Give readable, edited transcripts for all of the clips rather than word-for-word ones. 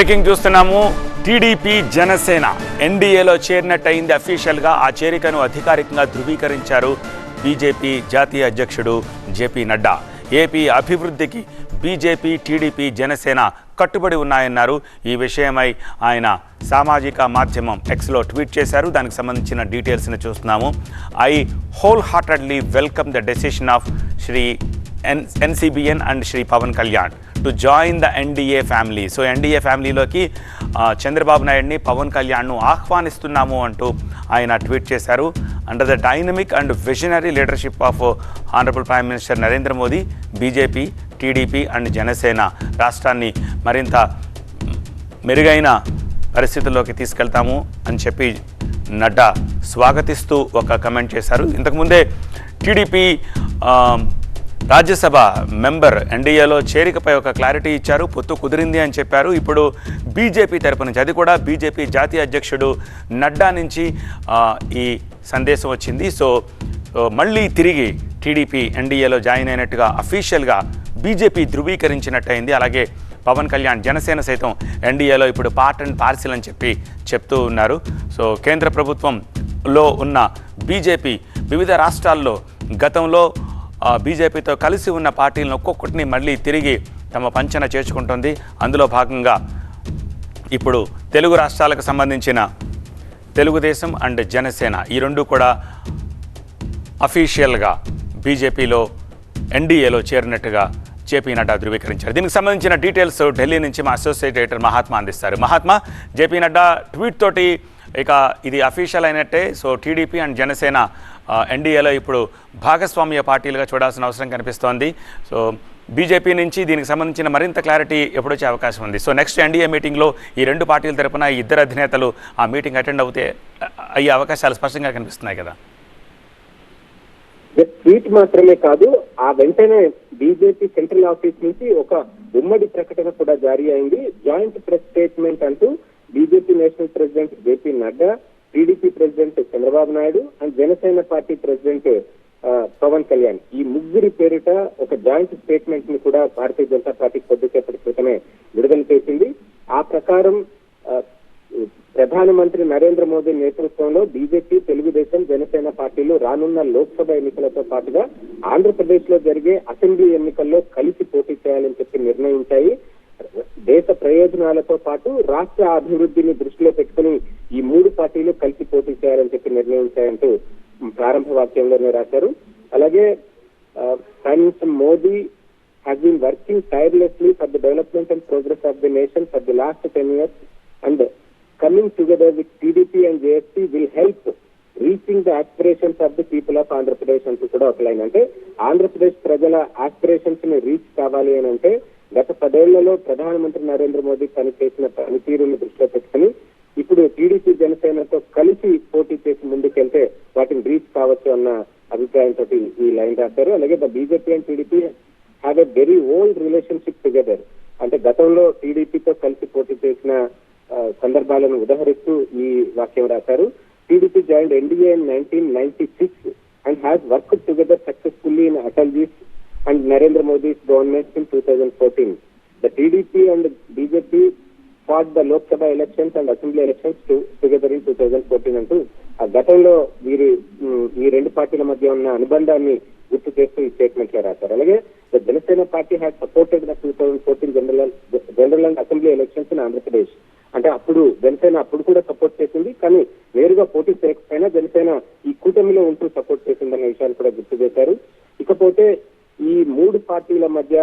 Breaking చూస్తున్నాము. TDP Janasena ఎన్డీఏలో చేరినట్టయింది. అఫీషియల్గా ఆ చేరికను అధికారికంగా ధృవీకరించారు బీజేపీ జాతీయ అధ్యక్షుడు జేపీ నడ్డా. ఏపీ అభివృద్ధికి బీజేపీ, టీడీపీ, జనసేన కట్టుబడి ఉన్నాయన్నారు. ఈ విషయమై ఆయన సామాజిక మాధ్యమం ఎక్స్లో ట్వీట్ చేశారు. దానికి సంబంధించిన డీటెయిల్స్ని చూస్తున్నాము. I wholeheartedly welcome the decision of Shri NCBN and Shri Pawan Kalyan to join the NDA family. So NDA ఫ్యామిలీలోకి చంద్రబాబు నాయుడిని, పవన్ కళ్యాణ్ను ఆహ్వానిస్తున్నాము అంటూ ఆయన ట్వీట్ చేశారు. Under the dynamic and visionary leadership of honourable prime minister Narendra Modi, BJP, TDP and Janasena రాష్ట్రాన్ని మరింత మెరుగైన పరిస్థితుల్లోకి తీసుకెళ్తాము అని చెప్పి నడ్డా స్వాగతిస్తూ ఒక కమెంట్ చేశారు. ఇంతకుముందే టీడీపీ రాజ్యసభ మెంబర్ ఎన్డీఏలో చేరికపై ఒక క్లారిటీ ఇచ్చారు. పొత్తు కుదిరింది అని చెప్పారు. ఇప్పుడు బీజేపీ తరపు నుంచి, అది కూడా బీజేపీ జాతీయ అధ్యక్షుడు నడ్డా నుంచి ఈ సందేశం వచ్చింది. సో మళ్ళీ తిరిగి టీడీపీ ఎన్డీఏలో జాయిన్ అయినట్టుగా అఫీషియల్గా బీజేపీ ధృవీకరించినట్టయింది. అలాగే పవన్ కళ్యాణ్, జనసేన సైతం ఎన్డీఏలో ఇప్పుడు పార్ట్ అండ్ పార్సిల్ అని చెప్తూ ఉన్నారు. సో కేంద్ర ప్రభుత్వంలో ఉన్న బీజేపీ వివిధ రాష్ట్రాల్లో గతంలో బీజేపీతో కలిసి ఉన్న పార్టీలను ఒక్కొక్కటిని మళ్ళీ తిరిగి తమ పంచన చేర్చుకుంటుంది. అందులో భాగంగా ఇప్పుడు తెలుగు రాష్ట్రాలకు సంబంధించిన తెలుగుదేశం అండ్ జనసేన ఈ రెండు కూడా అఫీషియల్గా బీజేపీలో ఎన్డీఏలో చేరినట్టుగా జేపీ నడ్డా ధృవీకరించారు. దీనికి సంబంధించిన డీటెయిల్స్ ఢిల్లీ నుంచి మా అసోసియేట్ ఎడిటర్ మహాత్మా అందిస్తారు. మహాత్మా, జేపీ నడ్డా ట్వీట్ తోటి ఇక ఇది అఫీషియల్ అయినట్టే. సో టీడీపీ అండ్ జనసేన ఎన్డీఏలో ఇప్పుడు భాగస్వామ్య పార్టీలుగా చూడాల్సిన అవసరం కనిపిస్తోంది. సో బీజేపీ నుంచి దీనికి సంబంధించిన మరింత క్లారిటీ ఎప్పుడొచ్చే అవకాశం ఉంది? సో నెక్స్ట్ ఎన్డీఏ మీటింగ్లో ఈ రెండు పార్టీల తరపున ఈ ఇద్దరు అధినేతలు ఆ మీటింగ్ అటెండ్ అయ్యే అవకాశాలు స్పష్టంగా కనిపిస్తున్నాయి కదా? ట్వీట్ మాత్రమే కాదు, ఆ వెంటనే బీజేపీ సెంట్రల్ ఆఫీస్ నుంచి ఒక ఉమ్మడి ప్రకటన కూడా జారీ అయింది. జాయింట్ ప్రెస్ స్టేట్మెంట్ అంటూ BJP national president JP Nadda, TDP president Chandrababu Naidu and Janasena party president Pawan Kalyan, ఈ ముగ్గురి పేరిట ఒక జాయింట్ స్టేట్మెంట్ ని కూడా భారతీయ జనతా పార్టీ కొద్దిసేపటి క్రితమే విడుదల చేసింది. ఆ ప్రకారం ప్రధానమంత్రి నరేంద్ర మోదీ నేతృత్వంలో బీజేపీ, తెలుగుదేశం, జనసేన పార్టీలు రానున్న లోక్సభ ఎన్నికలతో పాటుగా ఆంధ్రప్రదేశ్ లో జరిగే అసెంబ్లీ ఎన్నికల్లో కలిసి పోటీ చేయాలని చెప్పి నిర్ణయించాయి. దేశ ప్రయోజనాలతో పాటు రాష్ట్ర అభివృద్ధిని దృష్టిలో పెట్టుకుని ఈ మూడు పార్టీలు కలిసి పోటీ చేయాలని చెప్పి నిర్ణయించాయంటూ ప్రారంభ వాక్యంలోనే రాశారు. అలాగే prime minister Modi has been working tirelessly for the development and progress of the nation for the last 10 years and coming together with TDP and JSP will help reaching the aspirations of the people of Andhra Pradesh అంటూ కూడా ఒక line. అంటే ఆంధ్రప్రదేశ్ ప్రజల aspirations ని reach కావాలి అని అంటే గత 10 ఏళ్లలో ప్రధానమంత్రి నరేంద్ర మోదీ పనిచేసిన పనితీరుని దృష్టిలో పెట్టుకుని ఇప్పుడు టీడీపీ, జనసేనతో కలిసి పోటీ చేసి ముందుకెళ్తే వాటిని రీచ్ కావచ్చు అన్న అభిప్రాయంతో ఈ లైన్ రాశారు. అలాగే the BJP and TDP have a very old relationship together. అంటే గతంలో టీడీపీతో కలిసి పోటీ చేసిన సందర్భాలను ఉదహరిస్తూ ఈ వాక్యం రాశారు. TDP joined NDA in 1996 and has worked together successfully in Atalji's and Narendra Modi's government in 2014. The TDP and BJP fought the Lok Sabha elections and Assembly elections together in 2014 అంటూ ఆ గతంలో ఈ రెండు పార్టీల మధ్య ఉన్న అనుబంధాన్ని గుర్తు చేస్తూ ఈ స్టేట్మెంట్ లో రాశారు. అలాగే the Janasena party had supported the 2014 general and assembly elections in Andhra Pradesh. అంటే అప్పుడు జనసేన అప్పుడు కూడా సపోర్ట్ చేసింది, కానీ నేరుగా పోటీ చేయకపోయినా జనసేన ఈ కూటమిలో ఉంటూ సపోర్ట్ చేసిందన్న విషయాలు కూడా గుర్తు చేశారు. ఇకపోతే ఈ మూడు పార్టీల మధ్య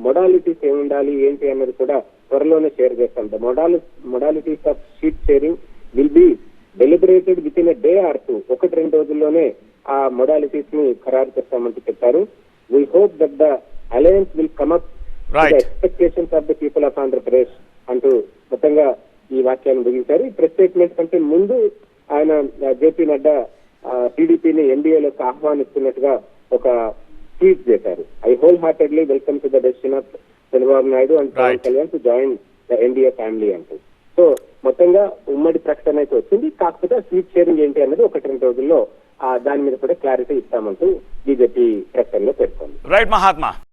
మొడాలిటీస్ ఏముండాలి ఏంటి అన్నది కూడా త్వరలోనే షేర్ చేస్తాం. The modalities of sheet sharing will be deliberated within a day or two. 1-2 రోజుల్లోనే ఆ మొడాలిటీస్ ని ఖరారు చేస్తామంటూ చెప్పారు. We hope that the alliance will come up the expectations of the people of Andhra Pradesh అంటూ మొత్తంగా ఈ వాక్యాన్ని ముగించారు. ఈ ప్రెస్ స్టేట్మెంట్ కంటే ముందు ఆయన జేపీ నడ్డా టీడీపీని ఎన్డీఏలోకి ఆహ్వానిస్తున్నట్టుగా ఒక ట్వీట్ చేశారు. I wholeheartedly welcome to the decision of Chandrababu Naidu and Pawan Kalyan to join the NDA family అంటూ. సో మొత్తంగా ఉమ్మడి ప్రకటన అయితే వచ్చింది. కాకపోతే స్వీట్ షేరింగ్ ఏంటి అన్నది 1-2 రోజుల్లో దాని మీద కూడా క్లారిటీ ఇస్తామంటూ బీజేపీ ప్రకటనలో పేర్కొంది. రైట్ మహాత్మా.